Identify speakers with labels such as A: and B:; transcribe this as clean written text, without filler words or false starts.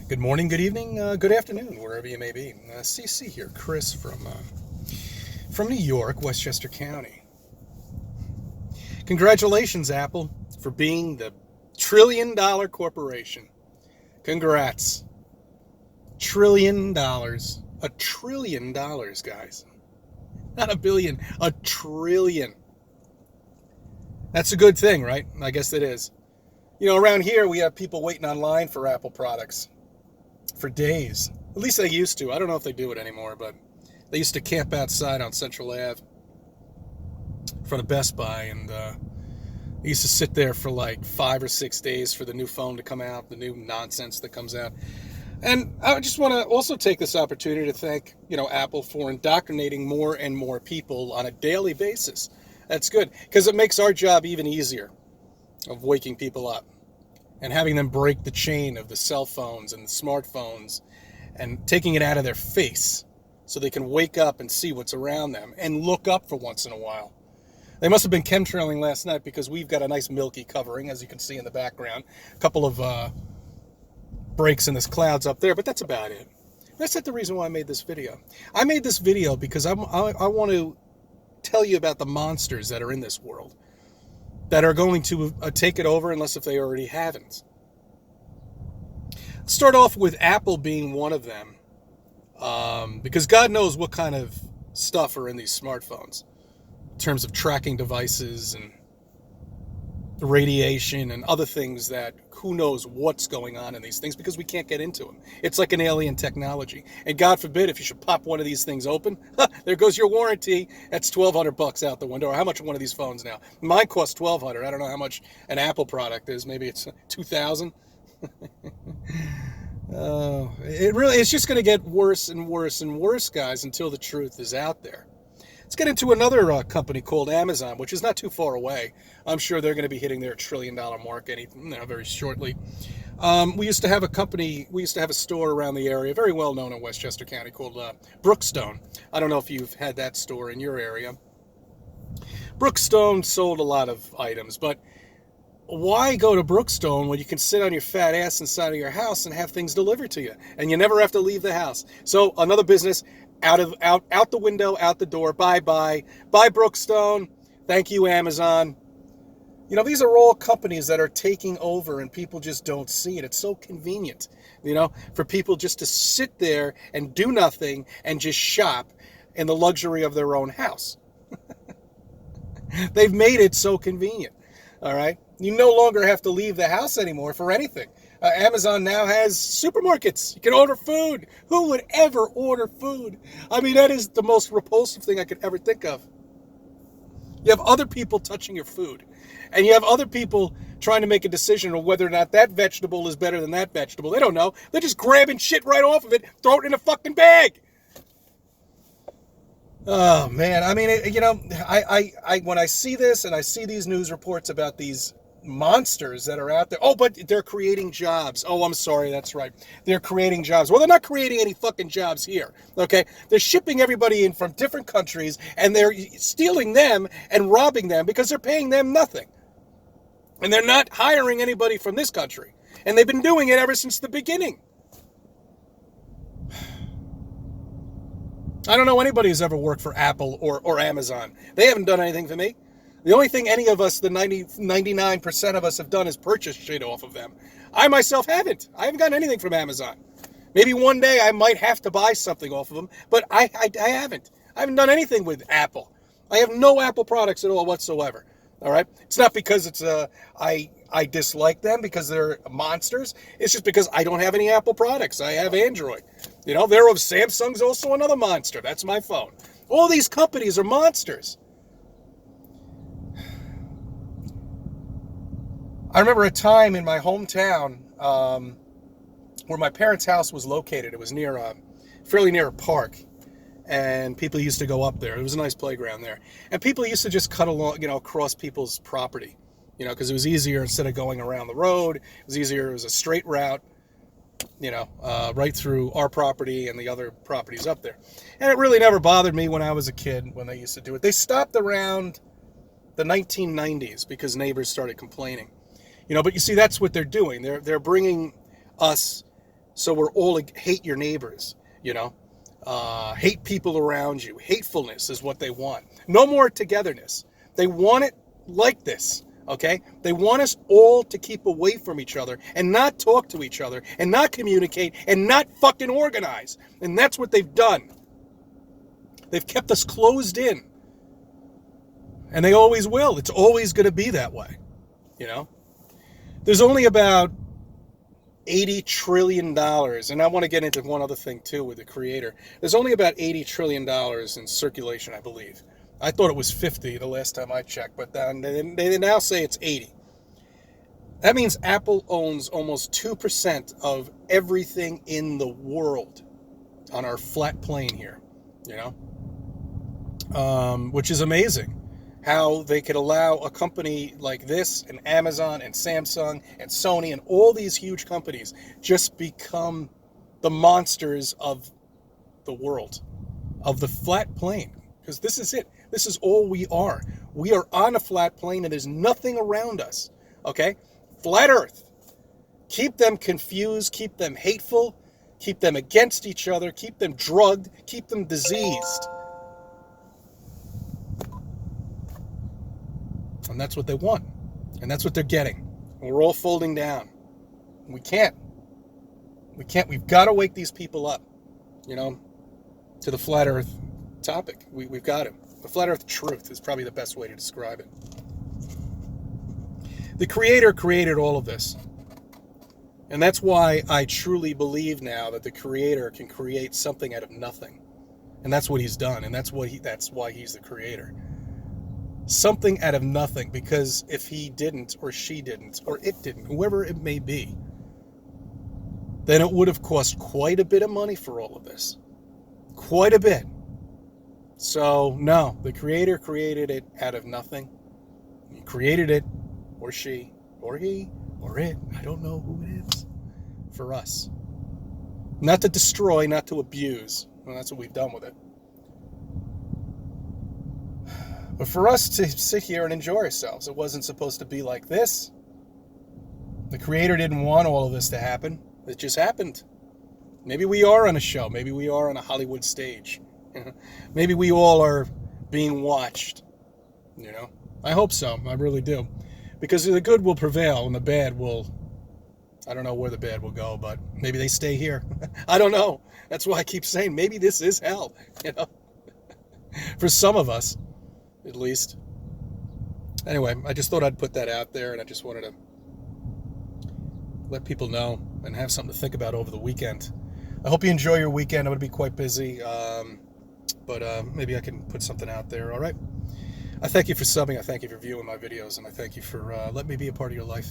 A: Good morning, good evening, good afternoon, wherever you may be. CC here, Chris from New York, Westchester County. Congratulations, Apple, for being the trillion-dollar corporation. Congrats. $1 trillion. $1 trillion, guys. Not a billion, a trillion. That's a good thing, right? I guess it is. You know, around here we have people waiting online for Apple products for days. At least they used to. I don't know if they do it anymore, but they used to camp outside on Central Ave in front of Best Buy, and they used to sit there for like 5 or 6 days for the new phone to come out, the new nonsense that comes out. And I just want to also take this opportunity to thank, Apple for indoctrinating more and more people on a daily basis. That's good, because it makes our job even easier of waking people up and having them break the chain of the cell phones and the smartphones and taking it out of their face so they can wake up and see what's around them and look up for once in a while. They must have been chemtrailing last night, because we've got a nice milky covering, as you can see in the background. A couple of breaks in the clouds up there, but that's about it. That's not the reason why I made this video. I made this video because I want to tell you about the monsters that are in this world, that are going to take it over unless if they already haven't. Let's start off with Apple being one of them, because God knows what kind of stuff are in these smartphones in terms of tracking devices and radiation and other things that who knows what's going on in these things, because we can't get into them. It's like an alien technology. And God forbid if you should pop one of these things open, there goes your warranty. That's $1,200 out the window. Or how much are one of these phones now? Mine costs $1,200. I don't know how much an Apple product is. Maybe it's $2,000. It's just going to get worse and worse and worse, guys, until the truth is out there. Let's get into another company called Amazon, which is not too far away. I'm sure they're going to be hitting their $1 trillion mark very shortly. We used to have a store around the area, very well known in Westchester County, called Brookstone. I don't know if you've had that store in your area. Brookstone sold a lot of items, but why go to Brookstone when you can sit on your fat ass inside of your house and have things delivered to you, and you never have to leave the house? So another business out the window, out the door. Bye Brookstone. Thank you, Amazon. These are all companies that are taking over, and people just don't see it. It's so convenient, for people just to sit there and do nothing and just shop in the luxury of their own house. They've made it so convenient. All right. You no longer have to leave the house anymore for anything. Amazon now has supermarkets. You can order food. Who would ever order food? I mean, that is the most repulsive thing I could ever think of. You have other people touching your food, and you have other people trying to make a decision on whether or not that vegetable is better than that vegetable. They don't know. They're just grabbing shit right off of it, throw it in a fucking bag. Oh man, I mean, I when I see this and I see these news reports about these monsters that are out there. Oh, but they're creating jobs. Oh, I'm sorry, that's right. They're creating jobs. Well, they're not creating any fucking jobs here, okay? They're shipping everybody in from different countries, and they're stealing them and robbing them because they're paying them nothing. And they're not hiring anybody from this country. And they've been doing it ever since the beginning. I don't know anybody who's ever worked for Apple or Amazon. They haven't done anything for me. The only thing any of us, the 99% of us, have done is purchase shit off of them. I myself haven't. I haven't gotten anything from Amazon. Maybe one day I might have to buy something off of them, but I haven't. I haven't done anything with Apple. I have no Apple products at all whatsoever. All right? It's not because I dislike them because they're monsters. It's just because I don't have any Apple products. I have Android. Samsung's also another monster. That's my phone. All these companies are monsters. I remember a time in my hometown where my parents' house was located. It was fairly near a park, and people used to go up there. It was a nice playground there, and people used to just cut along, across people's property, because it was easier instead of going around the road. It was easier. It was a straight route, right through our property and the other properties up there. And it really never bothered me when I was a kid when they used to do it. They stopped around the 1990s because neighbors started complaining. But you see, that's what they're doing. They're bringing us So we're all hate your neighbors, you know. Hate people around you. Hatefulness is what they want. No more togetherness. They want it like this, okay? They want us all to keep away from each other and not talk to each other and not communicate and not fucking organize. And that's what they've done. They've kept us closed in. And they always will. It's always going to be that way, you know? There's only about $80 trillion, and I want to get into one other thing too with the creator. There's only about $80 trillion in circulation, I believe. I thought it was 50 the last time I checked, but then they now say it's 80. That means Apple owns almost 2% of everything in the world on our flat plane here, you know, which is amazing. How they could allow a company like this and Amazon and Samsung and Sony and all these huge companies just become the monsters of the world, of the flat plane. Because this is it. This is all we are. We are on a flat plane and there's nothing around us. Okay? Flat Earth. Keep them confused, keep them hateful, keep them against each other, keep them drugged, keep them diseased. And that's what they want. And that's what they're getting. And we're all folding down. We can't. We've got to wake these people up, you know, to the flat earth topic. We've got to. The flat earth truth is probably the best way to describe it. The creator created all of this. And that's why I truly believe now that the creator can create something out of nothing. And that's what he's done. And that's why he's the creator. Something out of nothing, because if he didn't, or she didn't, or it didn't, whoever it may be, then it would have cost quite a bit of money for all of this. Quite a bit. So, no, the creator created it out of nothing. He created it, or she, or he, or it, I don't know who it is, for us. Not to destroy, not to abuse. Well, that's what we've done with it. But for us to sit here and enjoy ourselves, it wasn't supposed to be like this. The creator didn't want all of this to happen. It just happened. Maybe we are on a show. Maybe we are on a Hollywood stage. Maybe we all are being watched. You know? I hope so. I really do. Because the good will prevail and the bad will... I don't know where the bad will go, but maybe they stay here. I don't know. That's why I keep saying maybe this is hell. You know? For some of us. At least. Anyway, I just thought I'd put that out there, and I just wanted to let people know and have something to think about over the weekend. I hope you enjoy your weekend. I'm going to be quite busy, but maybe I can put something out there, all right? I thank you for subbing. I thank you for viewing my videos, and I thank you for letting me be a part of your life.